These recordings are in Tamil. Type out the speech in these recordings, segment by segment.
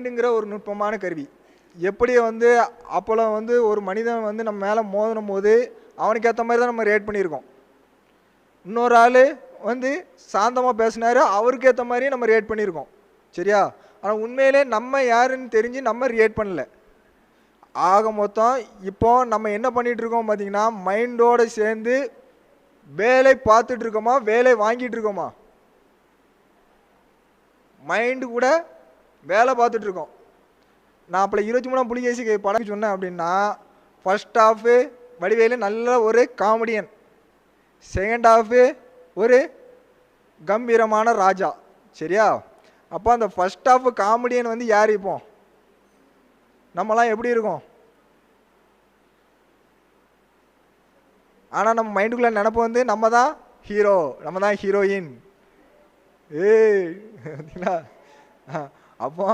மைண்டுங்கிற ஒரு நுட்பமான கருவி. எப்படி வந்து அப்போல வந்து ஒரு மனிதன் வந்து நம்ம மேலே மோதினும் போது அவனுக்கு ஏற்ற மாதிரி தான் நம்ம ரியாக்ட் பண்ணியிருக்கோம். இன்னொரு ஆள் வந்து சாந்தமாக பேசினாரு, அவருக்கு ஏற்ற மாதிரியே நம்ம ரியாக்ட் பண்ணியிருக்கோம். சரியா? ஆனால் உண்மையிலே நம்ம யாருன்னு தெரிஞ்சு நம்ம ரியாக்ட் பண்ணல. ஆக மொத்தம் இப்போ நம்ம என்ன பண்ணிகிட்டு இருக்கோம் பார்த்தீங்கன்னா, மைண்டோடு சேர்ந்து வேலை பார்த்துட்டு இருக்கோமா, வேலை வாங்கிட்டு இருக்கோமா? மைண்டு கூட வேலை பார்த்துட்டு இருக்கோம். நான் அப்போ 23ஆம் புலிகேசி படம் சொன்னேன் அப்படின்னா, ஃபர்ஸ்ட் ஹாஃபு வடிவேலு நல்ல ஒரு காமெடியன், செகண்ட் ஹாஃபு ஒரு கம்பீரமான ராஜா. சரியா? அப்போ அந்த ஃபர்ஸ்ட் ஹாஃப் காமெடியன் வந்து யார்? இப்போ நம்மலாம் எப்படி இருக்கோம்? ஆனால் நம்ம மைண்டுக்குள்ளே நினப்பு வந்து நம்ம தான் ஹீரோ, நம்ம தான் ஹீரோயின். பார்த்தீங்களா? அப்போ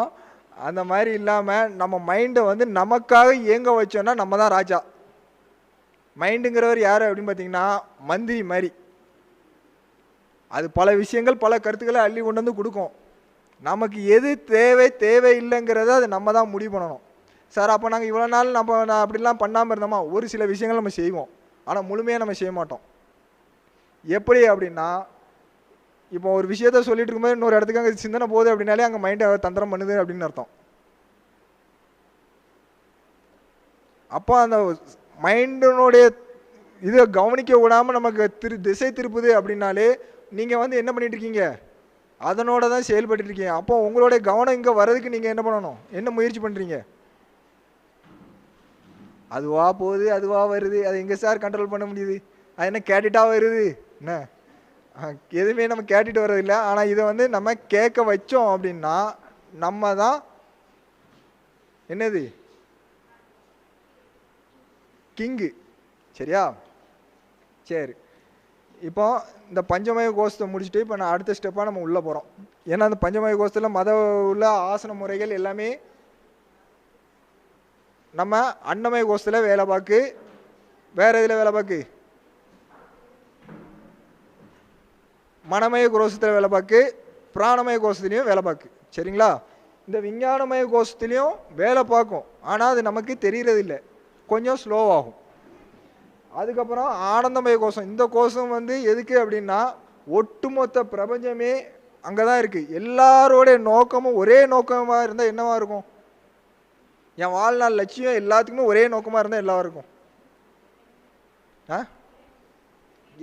அந்த மாதிரி இல்லாமல் நம்ம மைண்டை வந்து நமக்காக இயங்க வச்சோன்னா நம்ம தான் ராஜா. மைண்டுங்கிறவர் யார் அப்படின்னு பார்த்தீங்கன்னா, மந்திரி மாதிரி. அது பல விஷயங்கள் பல கருத்துக்களை அள்ளி கொண்டு வந்து கொடுக்கும். நமக்கு எது தேவை தேவையில்லைங்கிறத அது நம்ம தான் முடிவு பண்ணணும். சார் அப்போ நாங்கள் இவ்வளோ நாள் நம்ம அப்படிலாம் பண்ணாமல் இருந்தோமா? ஒரு சில விஷயங்கள் நம்ம செய்வோம், ஆனால் முழுமையாக நம்ம செய்ய மாட்டோம். எப்படி அப்படின்னா, இப்போ ஒரு விஷயத்த சொல்லிட்டு இருக்கும்போது இன்னொரு இடத்துக்கு அங்கே சிந்தனை போகுது அப்படின்னாலே அங்கே மைண்டை தந்திரம் பண்ணுது அப்படின்னு அர்த்தம். அப்போ அந்த மைண்டினுடைய இதை கவனிக்க விடாமல் நமக்கு திசை திருப்புது அப்படின்னாலே நீங்கள் வந்து என்ன பண்ணிட்டு இருக்கீங்க? அதனோட தான் செயல்பட்டு இருக்கீங்க. அப்போ உங்களுடைய கவனம் இங்கே வர்றதுக்கு நீங்கள் என்ன பண்ணணும்? என்ன முயற்சி பண்ணுறீங்க? அதுவா போகுது, அதுவா வருது, அதை எங்கே சார் கண்ட்ரோல் பண்ண முடியுது? அது என்ன கேட்டுட்டா வருது? என்ன எதுவுமே நம்ம கேட்டுட்டு வர்றதில்லை. ஆனால் இதை வந்து நம்ம கேட்க வச்சோம் அப்படின்னா நம்ம தான் என்னது கிங்கு. சரியா? சரி, இப்போ இந்த பஞ்சமய கோஷத்தை முடிச்சுட்டு இப்போ நான் அடுத்த ஸ்டெப்பாக நம்ம உள்ளே போகிறோம். ஏன்னா அந்த பஞ்சமய கோஷத்தில் மத உள்ள ஆசன முறைகள் எல்லாமே நம்ம அன்னமய கோஷத்தில் வேலை பார்க்கு. வேறு இதில் வேலை பார்க்கு, மனமய கோஷத்தில் வேலை பார்க்கு, பிராணமய கோஷத்துலேயும் வேலை பார்க்கு. சரிங்களா? இந்த விஞ்ஞானமய கோஷத்துலேயும் வேலை பார்க்கும், ஆனால் அது நமக்கு தெரியறதில்லை, கொஞ்சம் ஸ்லோவாகும். அதுக்கப்புறம் ஆனந்தமய கோஷம். இந்த கோஷம் வந்து எதுக்கு அப்படின்னா, ஒட்டுமொத்த பிரபஞ்சமே அங்கே தான் இருக்குது. எல்லாரோடைய நோக்கமும் ஒரே நோக்கமாக இருந்தால் என்னவாக இருக்கும்? என் வாழ்நாள் லட்சியம் எல்லாத்துக்குமே ஒரே நோக்கமாக இருந்தால் எல்லாரும் இருக்கும்.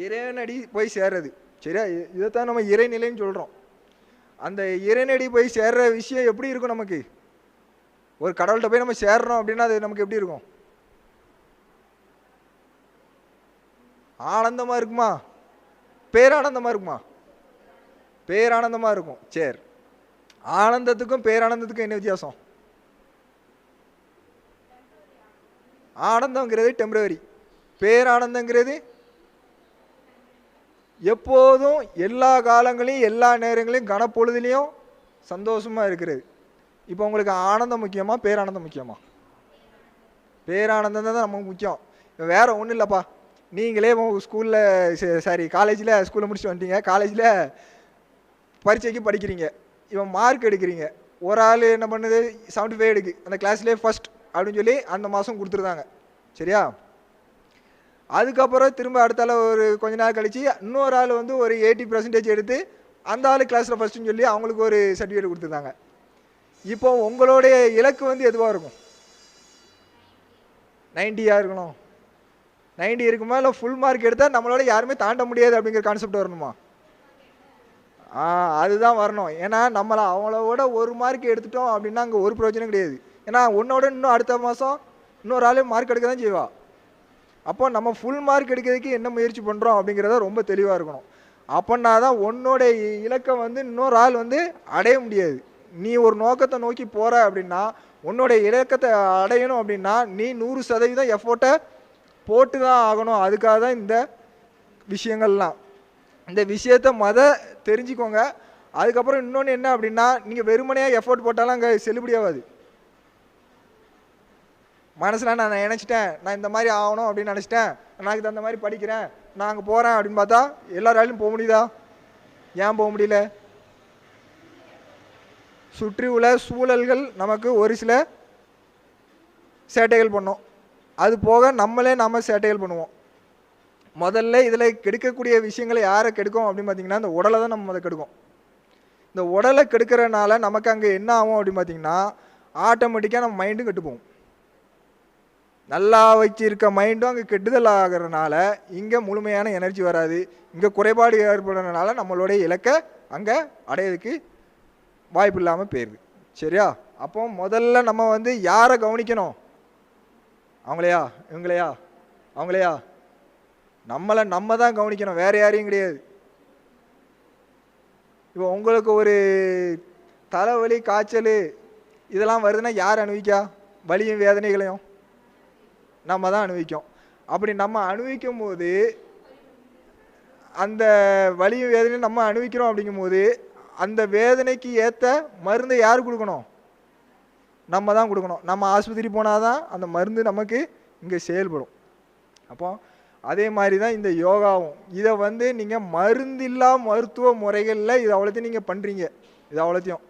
இறைவனடி போய் சேர்றது. சரியா? இதைத்தான் நம்ம இறைநிலைன்னு சொல்கிறோம். அந்த இறைநடி போய் சேர்ற விஷயம் எப்படி இருக்கும்? நமக்கு ஒரு கடவுள்கிட்ட போய் நம்ம சேர்றோம் அப்படின்னா அது நமக்கு எப்படி இருக்கும்? ஆனந்தமாக இருக்குமா? பேரானந்தமாக இருக்குமா? பேரானந்தமாக இருக்கும். சரி, ஆனந்தத்துக்கும் பேரானந்தத்துக்கும் என்ன வித்தியாசம்? ஆனந்தங்கிறது டெம்பரவரி, பேரானந்தங்கிறது எப்போதும் எல்லா காலங்களையும் எல்லா நேரங்களையும் கனப்பொழுதுலையும் சந்தோஷமாக இருக்கிறது. இப்போ உங்களுக்கு ஆனந்தம் முக்கியமா பேரானந்தம் முக்கியமா? பேரானந்தம் தான் நமக்கு முக்கியம். வேற ஒன்றும் இல்லைப்பா. நீங்களே ஸ்கூலில் காலேஜில் முடிச்சுட்டு வந்துட்டீங்க. காலேஜில் பரீட்சைக்கு படிக்கிறீங்க, இவன் மார்க் எடுக்கிறீங்க. ஒரு ஆள் என்ன பண்ணுது, 75 எடுக்கு, அந்த கிளாஸ்லேயே ஃபஸ்ட் அப்படின்னு சொல்லி அந்த மாதம் கொடுத்துருந்தாங்க. சரியா? அதுக்கப்புறம் திரும்ப அடுத்தால ஒரு கொஞ்ச நாள் கழிச்சு இன்னொரு ஆள் வந்து ஒரு 80% எடுத்து அந்த ஆள் கிளாஸில் ஃபஸ்ட்டுன்னு சொல்லி அவங்களுக்கு ஒரு சர்டிஃபிகேட் கொடுத்துருந்தாங்க. இப்போ உங்களுடைய இலக்கு வந்து எதுவாக இருக்கும்? 90 இருக்கணும். 90 இருக்குமா? இல்லை ஃபுல் மார்க் எடுத்தால் நம்மளோட யாருமே தாண்ட முடியாது அப்படிங்கிற கான்செப்ட் வரணுமா? அதுதான் வரணும். ஏன்னா நம்மளை அவங்களோட ஒரு மார்க் எடுத்துட்டோம் அப்படின்னா அங்கே ஒரு பிரயோஜனம் கிடையாது. ஏன்னா உன்னோட இன்னும் அடுத்த மாதம் இன்னொரு ஆளே மார்க் எடுக்க தான் செய்வா. அப்போ நம்ம ஃபுல் மார்க் எடுக்கிறதுக்கு என்ன முயற்சி பண்ணுறோம் அப்படிங்கிறத ரொம்ப தெளிவாக இருக்கணும். அப்படின்னா தான் உன்னோட இலக்கை வந்து இன்னொரு ஆள் வந்து அடைய முடியாது. நீ ஒரு நோக்கத்தை நோக்கி போகிற அப்படின்னா, உன்னோடைய இலக்கத்தை அடையணும் அப்படின்னா நீ 100% எஃபோர்ட்டை போட்டு தான் ஆகணும். அதுக்காக தான் இந்த விஷயங்கள்லாம். இந்த விஷயத்த தெரிஞ்சுக்கோங்க. அதுக்கப்புறம் இன்னொன்று என்ன அப்படின்னா, நீங்கள் வெறுமனையாக எஃபோர்ட் போட்டாலும் அங்கே செல்லுபடியாகாது. மனசில் நான் நினச்சிட்டேன், நான் இந்த மாதிரி ஆகணும் அப்படின்னு நினச்சிட்டேன், நான் இதுக்கு அந்த மாதிரி படிக்கிறேன், நான் அங்கே போகிறேன் அப்படின்னு பார்த்தா எல்லாராலையும் போக முடியுதா? ஏன் போக முடியல? சுற்றி உள்ள சூழல்கள் நமக்கு ஒரு சில சேட்டைகள் பண்ணோம். அது போக நம்ம சேட்டைகள் பண்ணுவோம். முதல்ல இதில் கெடுக்கக்கூடிய விஷயங்களை யாரை கெடுக்கும் அப்படின்னு பார்த்தீங்கன்னா, இந்த உடலை தான் நம்ம அதை கெடுக்கும். இந்த உடலை கெடுக்கிறனால நமக்கு அங்கே என்ன ஆகும் அப்படின்னு பார்த்தீங்கன்னா, ஆட்டோமேட்டிக்காக நம்ம மைண்டும் கெட்டு போகும். நல்லா வச்சிருக்க மைண்டும் அங்கே கெட்டுதல் ஆகிறதுனால இங்கே முழுமையான எனர்ஜி வராது. இங்கே குறைபாடு ஏற்படுறதுனால நம்மளுடைய இலக்கை அங்கே அடையிறதுக்கு வாய்ப்பு இல்லாமல் போயிடுது. சரியா? அப்போ முதல்ல நம்ம வந்து யாரை கவனிக்கணும்? அவங்களையா இவங்களையா அவங்களையா? நம்மளை நம்ம தான் கவனிக்கணும், வேறு யாரையும் கிடையாது. இப்போ உங்களுக்கு ஒரு தலைவலி காய்ச்சல் இதெல்லாம் வருதுன்னா யார் அனுபவிக்கா? வலியும் வேதனைகளையும் நம்ம தான் அனுபவிக்கும். அப்படி நம்ம அனுபவிக்கும் போது அந்த வலியும் வேதனையும் நம்ம அனுபவிக்கிறோம். அப்படிங்கும்போது அந்த வேதனைக்கு ஏற்ற மருந்தை யார் கொடுக்கணும்? நம்ம தான் கொடுக்கணும். நம்ம ஆஸ்பத்திரி போனால் தான் அந்த மருந்து நமக்கு இங்கே செயல்படும். அப்போ அதே மாதிரி தான் இந்த யோகாவும். இதை வந்து நீங்கள் மருந்தில்லா மருத்துவ முறைகளில் இது அவ்வளோத்தையும் நீங்கள் பண்ணுறீங்க. இது அவ்வளோத்தையும்